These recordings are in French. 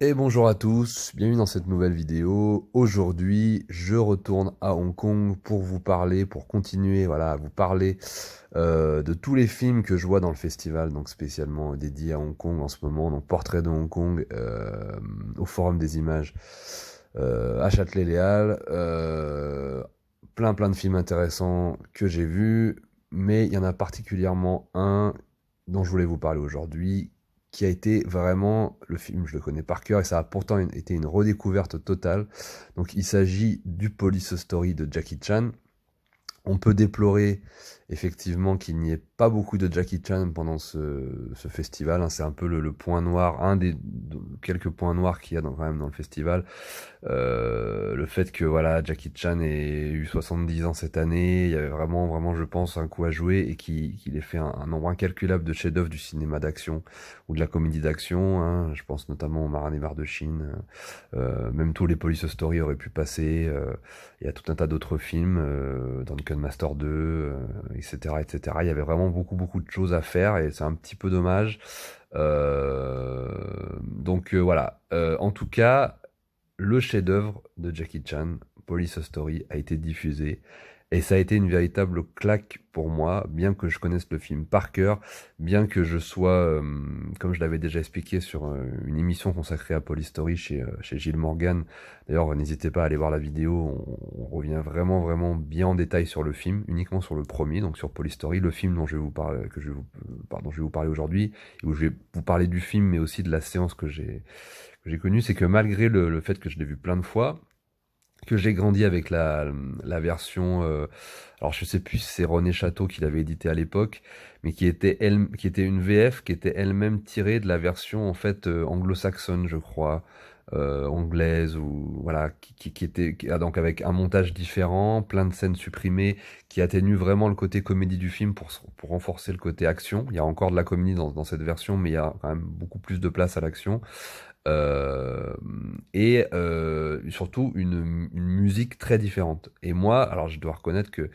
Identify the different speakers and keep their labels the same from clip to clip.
Speaker 1: Et bonjour à tous, bienvenue dans cette nouvelle vidéo. Aujourd'hui, je retourne à Hong Kong pour vous parler, pour continuer, voilà, à vous parler de tous les films que je vois dans le festival, donc spécialement dédié à Hong Kong en ce moment, donc Portrait de Hong Kong au Forum des Images à Châtelet-Léal. Plein de films intéressants que j'ai vus, mais il y en a particulièrement un dont je voulais vous parler aujourd'hui qui a été vraiment, le film, je le connais par cœur, et ça a pourtant été une redécouverte totale. Donc il s'agit du Police Story de Jackie Chan. On peut déplorer effectivement qu'il n'y ait pas beaucoup de Jackie Chan pendant ce festival, hein. C'est un peu le point noir, un des quelques points noirs qu'il y a quand même dans le festival. Le fait que voilà, Jackie Chan ait eu 70 ans cette année, il y avait vraiment, je pense, un coup à jouer et qu'il ait fait un nombre incalculable de chefs-d'œuvre du cinéma d'action ou de la comédie d'action, hein. Je pense notamment au Marin des Mers de Chine. Même tous les Police Story auraient pu passer. Il y a tout un tas d'autres films, Drunken Master 2, etc., etc. Il y avait vraiment beaucoup de choses à faire et c'est un petit peu dommage. Voilà. En tout cas, le chef-d'œuvre de Jackie Chan, Police Story, a été diffusé. Et ça a été une véritable claque pour moi, bien que je connaisse le film par cœur, bien que je sois, comme je l'avais déjà expliqué sur une émission consacrée à Police Story chez Gilles Morgan. D'ailleurs, n'hésitez pas à aller voir la vidéo, on revient vraiment bien en détail sur le film, uniquement sur le premier, donc sur Police Story, le film dont je vais vous parler, dont je vais vous parler aujourd'hui, où je vais vous parler du film, mais aussi de la séance que j'ai connu, c'est que malgré le fait que je l'ai vu plein de fois, que j'ai grandi avec la version, alors je sais plus si c'est René Château qui l'avait édité à l'époque, mais qui était une VF qui était elle-même tirée de la version en fait anglo-saxonne, je crois, anglaise ou voilà, donc avec un montage différent, plein de scènes supprimées, qui atténue vraiment le côté comédie du film pour renforcer le côté action. Il y a encore de la comédie dans cette version, mais il y a quand même beaucoup plus de place à l'action. Euh, Surtout une musique très différente. Et moi, alors je dois reconnaître que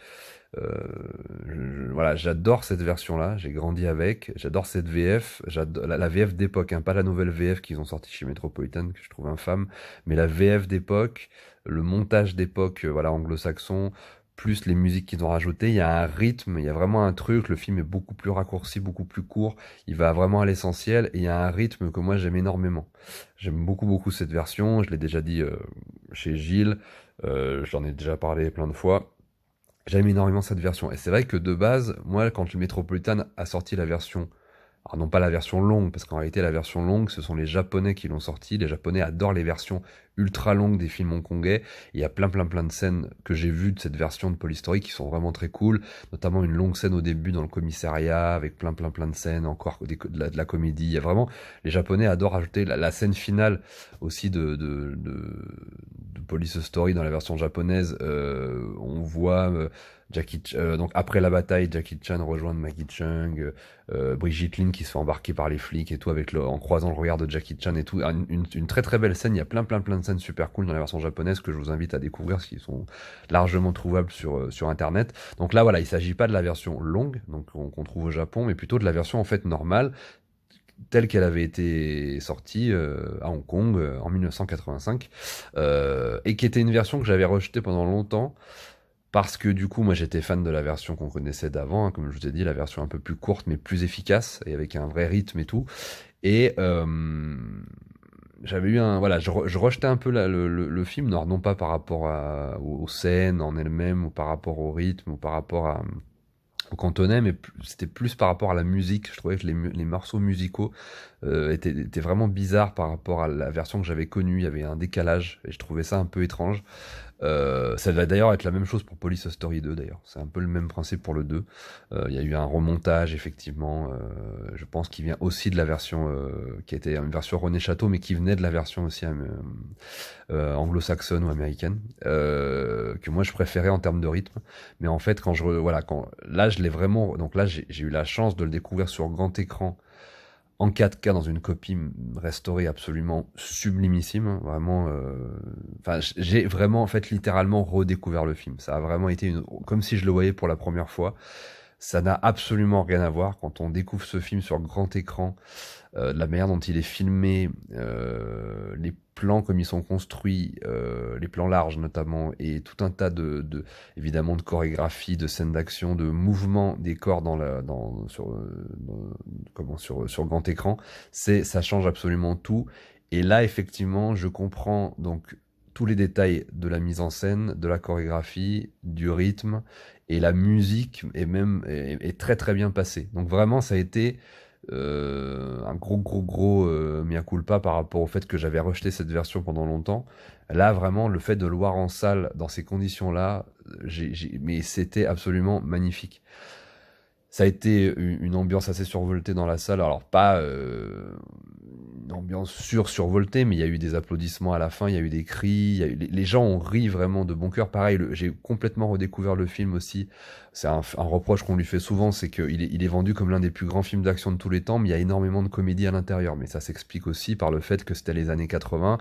Speaker 1: voilà, j'adore cette version-là, j'ai grandi avec, j'adore cette VF, j'adore la VF d'époque, hein, pas la nouvelle VF qu'ils ont sortie chez Metropolitan que je trouve infâme, mais la VF d'époque, le montage d'époque, voilà, anglo-saxon, plus les musiques qu'ils ont rajoutées, il y a un rythme, il y a vraiment un truc, le film est beaucoup plus raccourci, beaucoup plus court, il va vraiment à l'essentiel, et il y a un rythme que moi j'aime énormément. J'aime beaucoup cette version, je l'ai déjà dit chez Gilles, j'en ai déjà parlé plein de fois. J'aime énormément cette version. Et c'est vrai que de base, moi, quand le Metropolitan a sorti la version, alors non pas la version longue, parce qu'en réalité, la version longue, ce sont les Japonais qui l'ont sorti. Les Japonais adorent les versions ultra longues des films hongkongais. Il y a plein de scènes que j'ai vues de cette version de Police Story qui sont vraiment très cool. Notamment une longue scène au début dans le commissariat, avec plein de scènes, encore de la comédie. Il y a vraiment, les Japonais adorent ajouter la scène finale aussi de Police Story dans la version japonaise. On voit donc après la bataille, Jackie Chan rejoindre Maggie Chung, Brigitte Lin qui se fait embarquer par les flics et tout, en croisant le regard de Jackie Chan et tout. Une très belle scène. Il y a plein de scènes super cool dans la version japonaise que je vous invite à découvrir, parce qu'ils sont largement trouvables sur Internet. Donc là, voilà, il s'agit pas de la version longue, donc qu'on trouve au Japon, mais plutôt de la version en fait normale, telle qu'elle avait été sortie à Hong Kong en 1985, et qui était une version que j'avais rejetée pendant longtemps, parce que du coup, moi j'étais fan de la version qu'on connaissait d'avant, hein, comme je vous ai dit, la version un peu plus courte mais plus efficace et avec un vrai rythme et tout. Et j'avais eu un. Voilà, je rejetais un peu le film, non pas par rapport aux scènes en elles-mêmes, ou par rapport au rythme, ou par rapport au cantonais, mais c'était plus par rapport à la musique. Je trouvais que les morceaux musicaux étaient vraiment bizarres par rapport à la version que j'avais connue. Il y avait un décalage et je trouvais ça un peu étrange. Ça va d'ailleurs être la même chose pour Police Story 2 d'ailleurs. C'est un peu le même principe pour le 2. Il y a eu un remontage effectivement. Je pense qu'il vient aussi de la version qui était une version René Château, mais qui venait de la version aussi anglo-saxonne ou américaine, que moi je préférais en termes de rythme. Mais en fait, là je l'ai vraiment. Donc là j'ai eu la chance de le découvrir sur grand écran en 4K dans une copie restaurée absolument sublimissime, hein, vraiment. Enfin, j'ai vraiment en fait littéralement redécouvert le film. Ça a vraiment été comme si je le voyais pour la première fois. Ça n'a absolument rien à voir quand on découvre ce film sur grand écran, de la manière dont il est filmé, les plans comme ils sont construits, les plans larges notamment, et tout un tas évidemment de chorégraphies, de scènes d'action, de mouvements des corps sur grand écran. Ça change absolument tout. Et là, effectivement, je comprends donc tous les détails de la mise en scène, de la chorégraphie, du rythme, et la musique est très très bien passée. Donc vraiment, ça a été un gros mea culpa par rapport au fait que j'avais rejeté cette version pendant longtemps. Là, vraiment, le fait de le voir en salle dans ces conditions-là, mais c'était absolument magnifique. Ça a été une ambiance assez survoltée dans la salle. Alors, pas une ambiance survoltée, mais il y a eu des applaudissements à la fin, il y a eu des cris, les gens ont ri vraiment de bon cœur. Pareil, j'ai complètement redécouvert le film aussi. C'est un reproche qu'on lui fait souvent, c'est qu'il est vendu comme l'un des plus grands films d'action de tous les temps, mais il y a énormément de comédie à l'intérieur. Mais ça s'explique aussi par le fait que c'était les années 80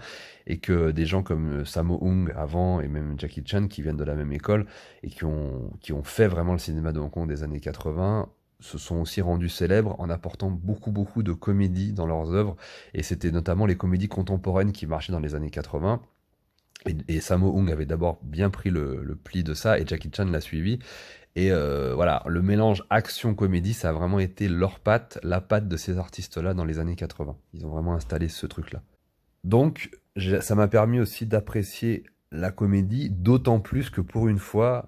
Speaker 1: et que des gens comme Sammo Hung avant et même Jackie Chan qui viennent de la même école et qui ont fait vraiment le cinéma de Hong Kong des années 80 se sont aussi rendus célèbres en apportant beaucoup de comédie dans leurs œuvres, et c'était notamment les comédies contemporaines qui marchaient dans les années 80. Et Sammo Hung avait d'abord bien pris le pli de ça, et Jackie Chan l'a suivi. Et voilà, le mélange action-comédie, ça a vraiment été leur patte, la patte de ces artistes-là dans les années 80. Ils ont vraiment installé ce truc-là. Donc, ça m'a permis aussi d'apprécier la comédie, d'autant plus que pour une fois,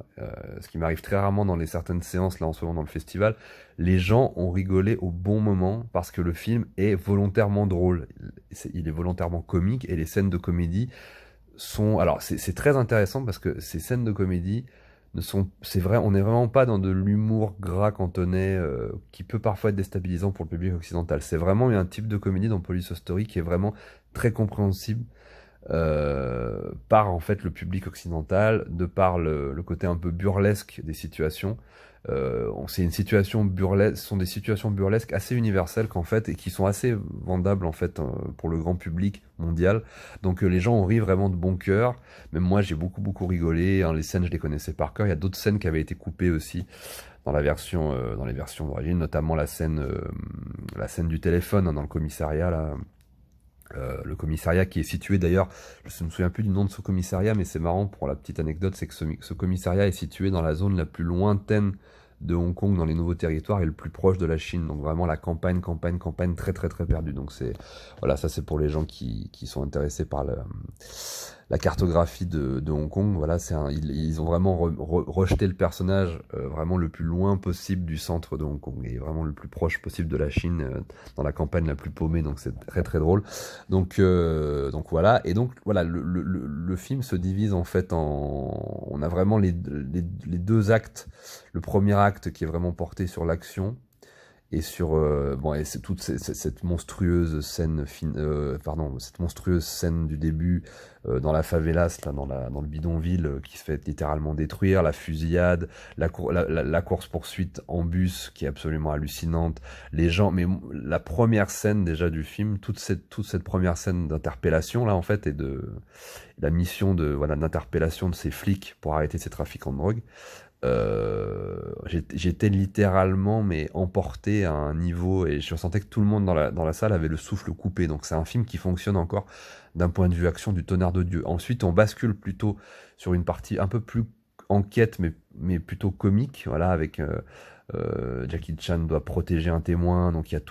Speaker 1: ce qui m'arrive très rarement dans certaines séances, là en ce moment dans le festival, les gens ont rigolé au bon moment parce que le film est volontairement drôle. Il est volontairement comique et les scènes de comédie sont... Alors, c'est très intéressant parce que ces scènes de comédie c'est vrai, on n'est vraiment pas dans de l'humour gras cantonais qui peut parfois être déstabilisant pour le public occidental. C'est vraiment un type de comédie dans Police Story qui est vraiment très compréhensible par en fait le public occidental, de par le côté un peu burlesque des situations. C'est une situation burlesque, ce sont des situations burlesques assez universelles qu'en fait et qui sont assez vendables en fait pour le grand public mondial. Donc les gens ont ri vraiment de bon cœur. Même moi j'ai beaucoup rigolé. Hein, les scènes je les connaissais par cœur. Il y a d'autres scènes qui avaient été coupées aussi dans dans les versions d'origine, notamment la scène du téléphone hein, dans le commissariat là. Le commissariat qui est situé d'ailleurs, je ne me souviens plus du nom de ce commissariat, mais c'est marrant pour la petite anecdote, c'est que ce commissariat est situé dans la zone la plus lointaine de Hong Kong, dans les nouveaux territoires, et le plus proche de la Chine. Donc vraiment la campagne très perdue. Donc voilà, ça c'est pour les gens qui sont intéressés par la cartographie de Hong Kong. Voilà, ils ont vraiment rejeté le personnage vraiment le plus loin possible du centre de Hong Kong et vraiment le plus proche possible de la Chine, dans la campagne la plus paumée. Donc c'est très drôle. Donc voilà. Et donc voilà, le film se divise en fait on a vraiment les deux actes. Le premier acte qui est vraiment porté sur l'action et sur et c'est toute cette monstrueuse scène cette monstrueuse scène du début dans la favelas là, dans le bidonville qui se fait littéralement détruire, la fusillade, la course poursuite en bus qui est absolument hallucinante, les gens, mais la première scène déjà du film, toute cette première scène d'interpellation là en fait, et de la mission d'interpellation de ces flics pour arrêter ces trafiquants de drogue. J'étais littéralement mais emporté à un niveau, et je sentais que tout le monde dans la salle avait le souffle coupé. Donc c'est un film qui fonctionne encore d'un point de vue action du tonnerre de Dieu. Ensuite on bascule plutôt sur une partie un peu plus enquête mais plutôt comique, voilà, avec Jackie Chan doit protéger un témoin, donc il y a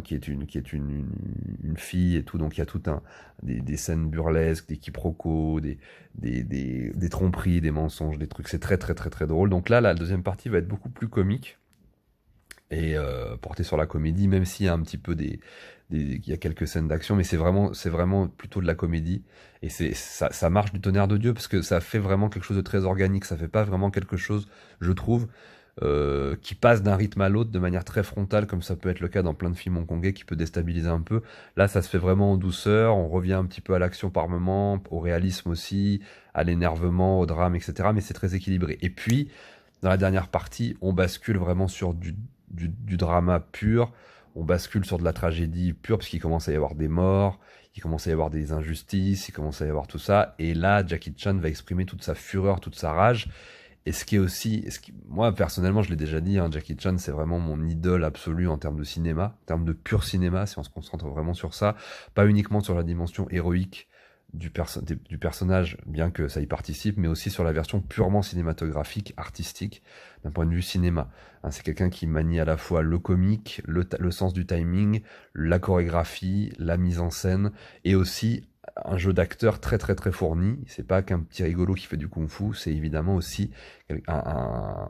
Speaker 1: qui est une fille et tout, donc il y a des scènes burlesques, des quiproquos, des tromperies, des mensonges, des trucs. C'est très drôle. Donc là, la deuxième partie va être beaucoup plus comique et portée sur la comédie, même s'il y a un petit peu il y a quelques scènes d'action, mais c'est vraiment plutôt de la comédie, et ça marche du tonnerre de Dieu parce que ça fait vraiment quelque chose de très organique. Ça fait pas vraiment quelque chose, je trouve, qui passe d'un rythme à l'autre de manière très frontale, comme ça peut être le cas dans plein de films hongkongais qui peut déstabiliser un peu. Là, ça se fait vraiment en douceur, on revient un petit peu à l'action par moment, au réalisme aussi, à l'énervement, au drame, etc. Mais c'est très équilibré. Et puis, dans la dernière partie, on bascule vraiment sur du drama pur, on bascule sur de la tragédie pure, parce qu'il commence à y avoir des morts, il commence à y avoir des injustices, il commence à y avoir tout ça, et là, Jackie Chan va exprimer toute sa fureur, toute sa rage, Et ce qui est aussi, moi personnellement, je l'ai déjà dit, hein, Jackie Chan, c'est vraiment mon idole absolue en termes de cinéma, en termes de pur cinéma, si on se concentre vraiment sur ça, pas uniquement sur la dimension héroïque du personnage, bien que ça y participe, mais aussi sur la version purement cinématographique, artistique, d'un point de vue cinéma. Hein, c'est quelqu'un qui manie à la fois le comique, le sens du timing, la chorégraphie, la mise en scène, et aussi un jeu d'acteur très très très fourni. C'est pas qu'un petit rigolo qui fait du kung-fu, c'est évidemment aussi un,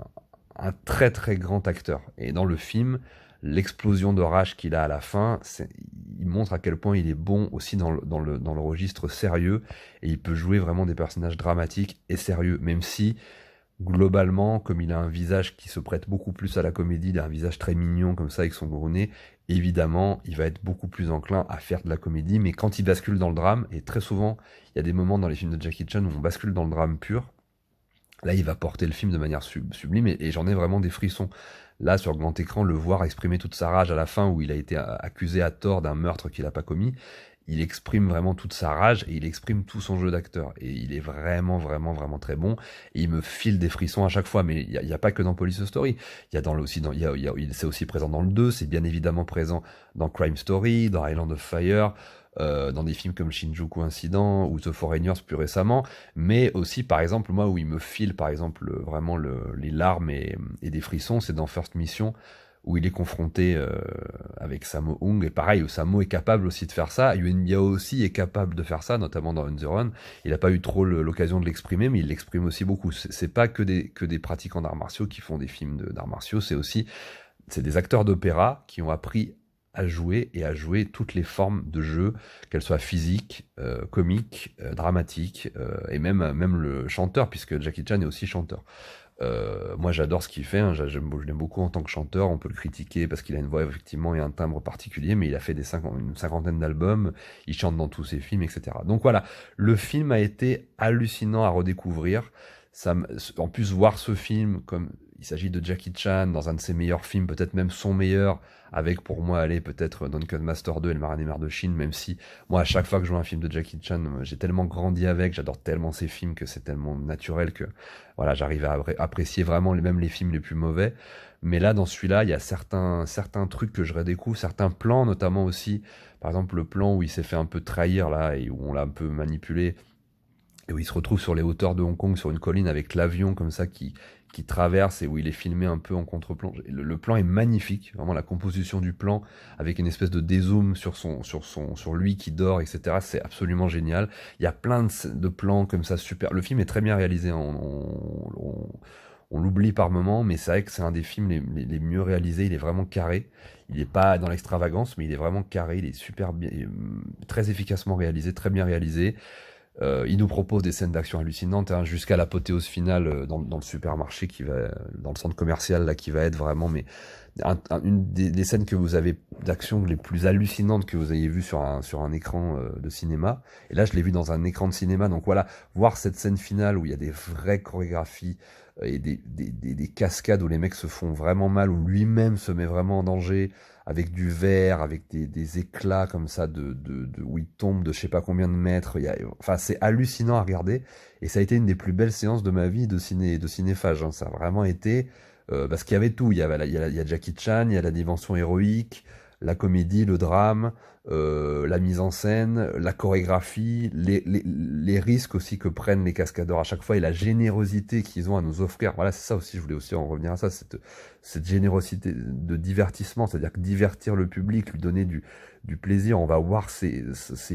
Speaker 1: un très très grand acteur. Et dans le film, l'explosion de rage qu'il a à la fin, il montre à quel point il est bon aussi dans le registre sérieux, et il peut jouer vraiment des personnages dramatiques et sérieux, même si globalement, comme il a un visage qui se prête beaucoup plus à la comédie, il a un visage très mignon comme ça avec son gros nez, évidemment, il va être beaucoup plus enclin à faire de la comédie, mais quand il bascule dans le drame, et très souvent, il y a des moments dans les films de Jackie Chan où on bascule dans le drame pur, là, il va porter le film de manière sublime, et j'en ai vraiment des frissons. Là, sur grand écran, le voir exprimer toute sa rage à la fin, où il a été accusé à tort d'un meurtre qu'il n'a pas commis, il exprime vraiment toute sa rage, et il exprime tout son jeu d'acteur. Et il est vraiment, vraiment, vraiment très bon. Et il me file des frissons à chaque fois. Mais il y a pas que dans Police Story. Il y a aussi c'est aussi présent dans le 2, c'est bien évidemment présent dans Crime Story, dans Island of Fire, dans des films comme Shinjuku Incident ou The Foreigners plus récemment, mais aussi par exemple moi où il me file par exemple vraiment les larmes et des frissons, c'est dans First Mission, où il est confronté avec Sammo Hung, et pareil, où Sammo est capable aussi de faire ça, Yuen Biao aussi est capable de faire ça, notamment dans On the Run. Il n'a pas eu trop l'occasion de l'exprimer, mais il l'exprime aussi beaucoup. C'est pas que des pratiquants d'arts martiaux qui font des films d'arts martiaux, c'est des acteurs d'opéra qui ont appris à jouer, et à jouer toutes les formes de jeu, qu'elles soient physiques, comiques, dramatiques, et même le chanteur, puisque Jackie Chan est aussi chanteur. Moi j'adore ce qu'il fait, hein, je l'aime beaucoup en tant que chanteur. On peut le critiquer parce qu'il a une voix effectivement et un timbre particulier, mais il a fait une cinquantaine d'albums, il chante dans tous ses films, etc. Donc voilà, le film a été hallucinant à redécouvrir. En plus, voir ce film comme il s'agit de Jackie Chan dans un de ses meilleurs films, peut-être même son meilleur, avec pour moi, allez, peut-être Duncan Master 2 et le Marin de Chine, même si moi, à chaque fois que je vois un film de Jackie Chan, j'ai tellement grandi avec, j'adore tellement ses films que c'est tellement naturel que voilà, j'arrive à apprécier vraiment même les films les plus mauvais. Mais là, dans celui-là, il y a certains trucs que je redécouvre, certains plans notamment aussi. Par exemple, le plan où il s'est fait un peu trahir là, et où on l'a un peu manipulé, et où il se retrouve sur les hauteurs de Hong Kong, sur une colline, avec l'avion comme ça qui traverse, et où il est filmé un peu en contre-plan. Le plan est magnifique, vraiment la composition du plan, avec une espèce de dézoom sur lui qui dort, etc. C'est absolument génial. Il y a plein de plans comme ça, super. Le film est très bien réalisé, hein. On l'oublie par moments, mais c'est vrai que c'est un des films les mieux réalisés. Il est vraiment carré. Il n'est pas dans l'extravagance, mais il est vraiment carré. Il est super bien, très efficacement réalisé, très bien réalisé. Il nous propose des scènes d'action hallucinantes, hein, jusqu'à l'apothéose finale dans le supermarché dans le centre commercial là, qui va être vraiment, mais une des scènes que vous avez d'action les plus hallucinantes que vous ayez vues sur un écran de cinéma. Et là, je l'ai vu dans un écran de cinéma. Donc voilà, voir cette scène finale où il y a des vraies chorégraphies et des cascades où les mecs se font vraiment mal, où lui-même se met vraiment en danger, avec du verre, avec des éclats comme ça où il tombe de je sais pas combien de mètres. Enfin, c'est hallucinant à regarder, et ça a été une des plus belles séances de ma vie de cinéphage, hein. Ça a vraiment été parce qu'il y avait tout. Il y a Jackie Chan, il y a la dimension héroïque, la comédie, le drame, la mise en scène, la chorégraphie, les risques aussi que prennent les cascadeurs à chaque fois, et la générosité qu'ils ont à nous offrir. Voilà, c'est ça aussi, je voulais aussi en revenir à ça, cette générosité de divertissement, c'est-à-dire que divertir le public, lui donner du plaisir. On va voir ces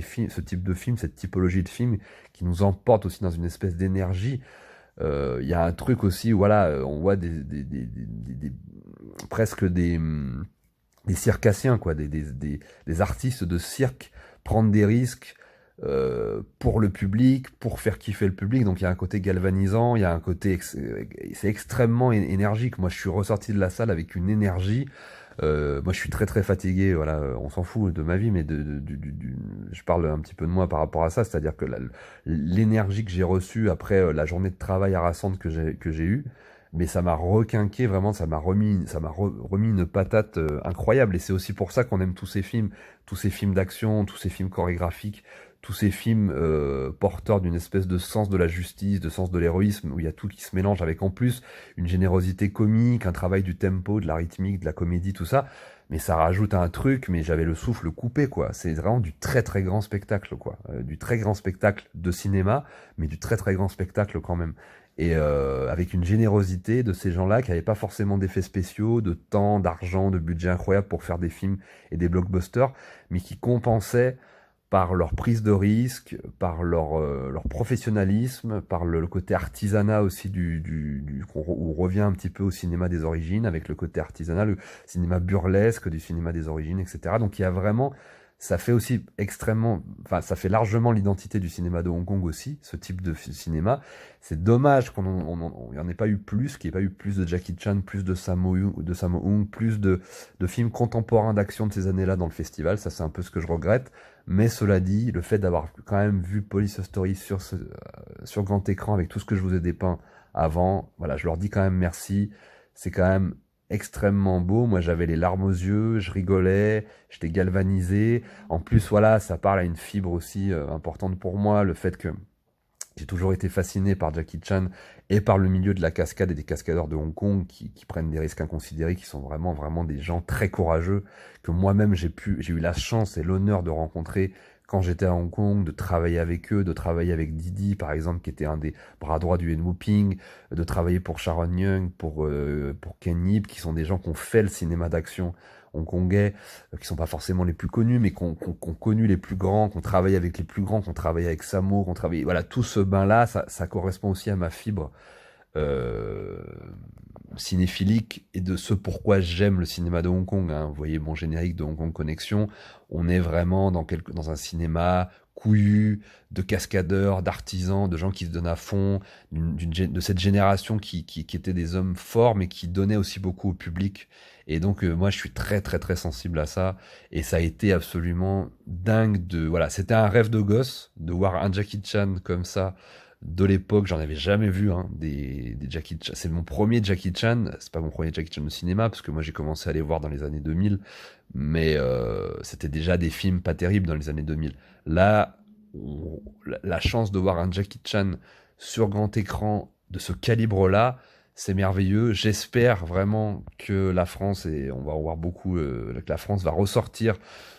Speaker 1: films, ce type de film, cette typologie de film qui nous emporte aussi dans une espèce d'énergie. Il y a un truc aussi, voilà, on voit presque des circassiens, quoi, des artistes de cirque prendre des risques pour le public, pour faire kiffer le public. Donc il y a un côté galvanisant, il y a un côté, c'est extrêmement énergique. Moi, je suis ressorti de la salle avec une énergie. Moi, je suis très très fatigué. Voilà, on s'en fout de ma vie, mais je parle un petit peu de moi par rapport à ça. C'est-à-dire que l'énergie que j'ai reçue après la journée de travail harassante que j'ai eue, mais ça m'a requinqué vraiment, remis une patate incroyable. Et c'est aussi pour ça qu'on aime tous ces films d'action, tous ces films chorégraphiques, tous ces films porteurs d'une espèce de sens de la justice, de sens de l'héroïsme, où il y a tout qui se mélange avec en plus une générosité comique, un travail du tempo, de la rythmique, de la comédie, tout ça. Mais ça rajoute un truc, mais j'avais le souffle coupé, quoi. C'est vraiment du très très grand spectacle, quoi. Du très grand spectacle de cinéma, mais du très très grand spectacle quand même. Et avec une générosité de ces gens-là qui n'avaient pas forcément d'effets spéciaux, de temps, d'argent, de budget incroyable pour faire des films et des blockbusters, mais qui compensaient par leur prise de risque, par leur professionnalisme, par le côté artisanat aussi où on revient un petit peu au cinéma des origines, avec le côté artisanat, le cinéma burlesque du cinéma des origines, etc. Donc il y a vraiment, ça fait aussi extrêmement, enfin ça fait largement l'identité du cinéma de Hong Kong aussi, ce type de cinéma. C'est dommage il n'y en ait pas eu plus, qu'il n'y ait pas eu plus de Jackie Chan, plus de Sammo Hung, plus de films contemporains d'action de ces années-là dans le festival. Ça, c'est un peu ce que je regrette. Mais cela dit, le fait d'avoir quand même vu Police Story sur grand écran avec tout ce que je vous ai dépeint avant, voilà, je leur dis quand même merci. C'est quand même extrêmement beau. Moi, j'avais les larmes aux yeux, je rigolais, j'étais galvanisé. En plus, voilà, ça parle à une fibre aussi importante pour moi, le fait que j'ai toujours été fasciné par Jackie Chan et par le milieu de la cascade et des cascadeurs de Hong Kong qui prennent des risques inconsidérés, qui sont vraiment, vraiment des gens très courageux, que moi-même j'ai eu la chance et l'honneur de rencontrer quand j'étais à Hong Kong, de travailler avec eux, de travailler avec Didi, par exemple, qui était un des bras droits du Yen Whooping, de travailler pour Sharon Young, pour Ken Yip, qui sont des gens qui ont fait le cinéma d'action hongkongais, qui sont pas forcément les plus connus, mais qui ont connu les plus grands, qui ont travaillé avec les plus grands, qui ont travaillé avec Sammo, qui ont travaillé, voilà, tout ce bain-là, ça correspond aussi à ma fibre euh, cinéphilique et de ce pourquoi j'aime le cinéma de Hong Kong, hein. Vous voyez mon générique de Hong Kong Connection, on est vraiment dans un cinéma couillu, de cascadeurs, d'artisans, de gens qui se donnent à fond, de cette génération qui étaient des hommes forts, mais qui donnaient aussi beaucoup au public. Et donc, moi, je suis très, très, très sensible à ça. Et ça a été absolument dingue voilà, c'était un rêve de gosse de voir un Jackie Chan comme ça de l'époque. J'en avais jamais vu, hein, des Jackie Chan. C'est mon premier Jackie Chan. C'est pas mon premier Jackie Chan au cinéma, parce que moi, j'ai commencé à les voir dans les années 2000. Mais c'était déjà des films pas terribles dans les années 2000. Là, la chance de voir un Jackie Chan sur grand écran de ce calibre-là, c'est merveilleux. J'espère vraiment que la France, et on va en voir beaucoup, que la France va ressortir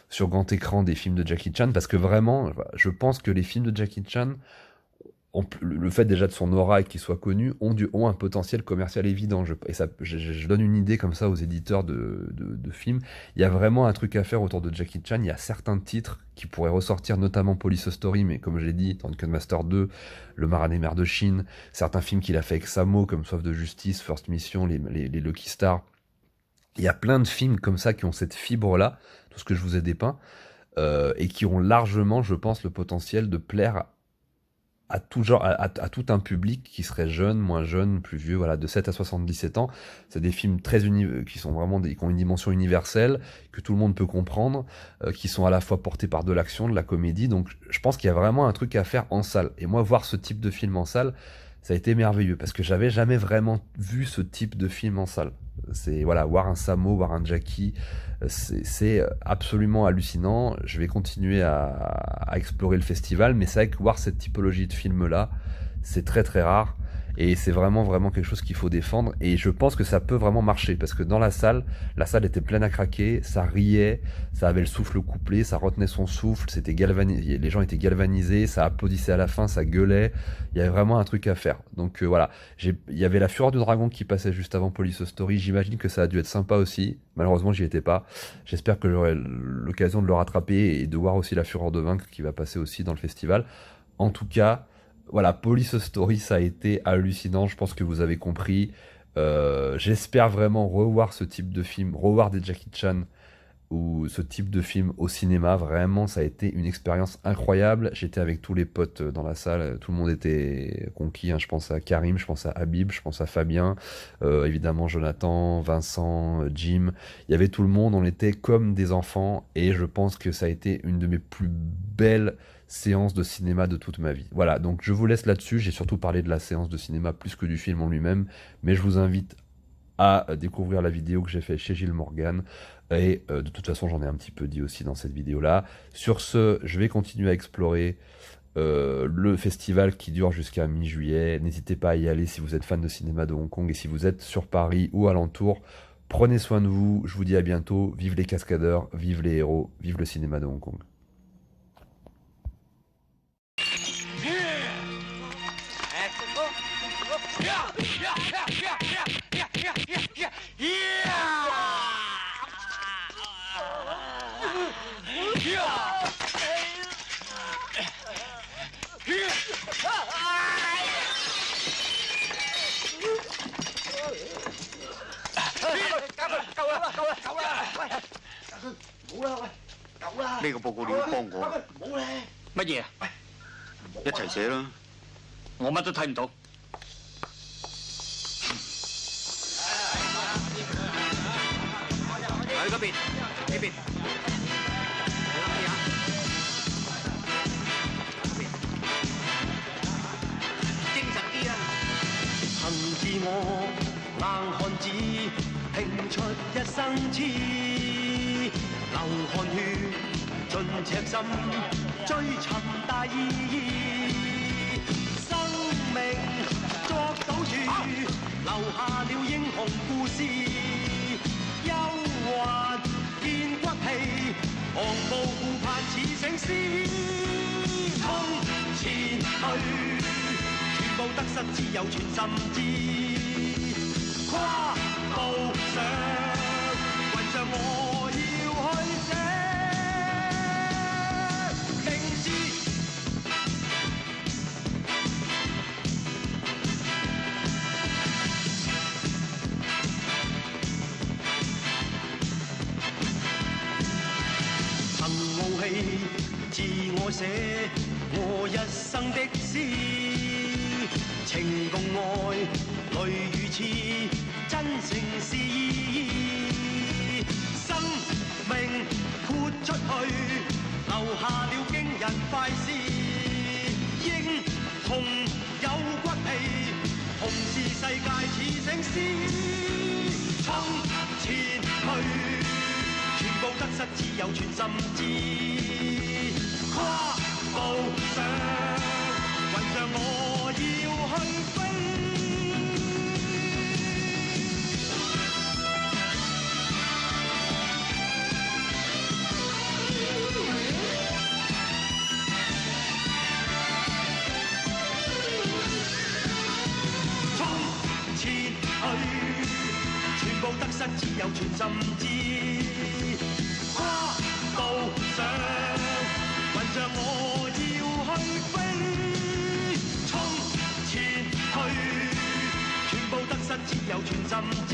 Speaker 1: sur grand écran des films de Jackie Chan, parce que vraiment, je pense que les films de Jackie Chan, le fait déjà de son aura et qu'il soit connu, ont un potentiel commercial évident. Je donne une idée comme ça aux éditeurs de films. Il y a vraiment un truc à faire autour de Jackie Chan. Il y a certains titres qui pourraient ressortir, notamment Police Story, mais comme je l'ai dit, dans Master 2, Le Marin des mers de Chine, certains films qu'il a fait avec Sammo, comme Soif de justice, First Mission, les Lucky Stars. Il y a plein de films comme ça qui ont cette fibre-là, tout ce que je vous ai dépeint, et qui ont largement, je pense, le potentiel de plaire à tout genre, à tout un public qui serait jeune, moins jeune, plus vieux, voilà, de 7 à 77 ans. C'est des films qui sont vraiment qui ont une dimension universelle, que tout le monde peut comprendre, qui sont à la fois portés par de l'action, de la comédie. Donc, je pense qu'il y a vraiment un truc à faire en salle. Et moi, voir ce type de film en salle, ça a été merveilleux parce que j'avais jamais vraiment vu ce type de film en salle. C'est voilà, voir un Sammo, voir un Jackie, c'est absolument hallucinant. Je vais continuer à explorer le festival, mais c'est vrai que voir cette typologie de film-là, c'est très très rare. Et c'est vraiment vraiment quelque chose qu'il faut défendre. Et je pense que ça peut vraiment marcher parce que dans la salle était pleine à craquer, ça riait, ça avait le souffle couplé, ça retenait son souffle, c'était galvanisé, les gens étaient galvanisés, ça applaudissait à la fin, ça gueulait. Il y avait vraiment un truc à faire. Donc voilà, il y avait la Fureur du Dragon qui passait juste avant Police Story. J'imagine que ça a dû être sympa aussi. Malheureusement, j'y étais pas. J'espère que j'aurai l'occasion de le rattraper et de voir aussi la Fureur de Vaincre qui va passer aussi dans le festival. En tout cas, voilà, Police Story, ça a été hallucinant. Je pense que vous avez compris. J'espère vraiment revoir ce type de film, revoir des Jackie Chan ou ce type de film au cinéma. Vraiment, ça a été une expérience incroyable. J'étais avec tous les potes dans la salle, tout le monde était conquis, hein. Je pense à Karim, je pense à Habib, je pense à Fabien, évidemment Jonathan, Vincent, Jim. Il y avait tout le monde, on était comme des enfants et je pense que ça a été une de mes plus belles séances de cinéma de toute ma vie. Voilà, donc je vous laisse là-dessus. J'ai surtout parlé de la séance de cinéma plus que du film en lui-même, mais je vous invite à découvrir la vidéo que j'ai fait chez Gilles Morgan. Et de toute façon, j'en ai un petit peu dit aussi dans cette vidéo-là. Sur ce, je vais continuer à explorer le festival qui dure jusqu'à mi-juillet. N'hésitez pas à y aller si vous êtes fan de cinéma de Hong Kong et si vous êtes sur Paris ou alentour. Prenez soin de vous, je vous dis à bientôt. Vive les cascadeurs, vive les héros, vive le cinéma de Hong Kong.
Speaker 2: 呢個報告你要幫我啊！乜嘢啊？一齊寫啦！我乜都睇唔到。喺嗰邊，呢邊。精神啲啊！憑自我硬漢子，拼出一生痴，流汗血。盡赤心追尋大義，生命作賭注，留下了英雄故事。憂患見骨氣，昂步顧盼似醒獅。衝前去，全部得失只有全心知。跨步上雲上我要去寫。自我寫我一生的詩，情共愛，淚與痴，真誠是意。生命豁出去，留下了驚人快事。英雄有骨氣，同是世界似醒獅。衝前去，全部得失只有全心知。跨步上雲上我要去飛，衝前去，全部得失只有全心知。跨步上雲上我要去飛，衝前去，全部得失只有全心知。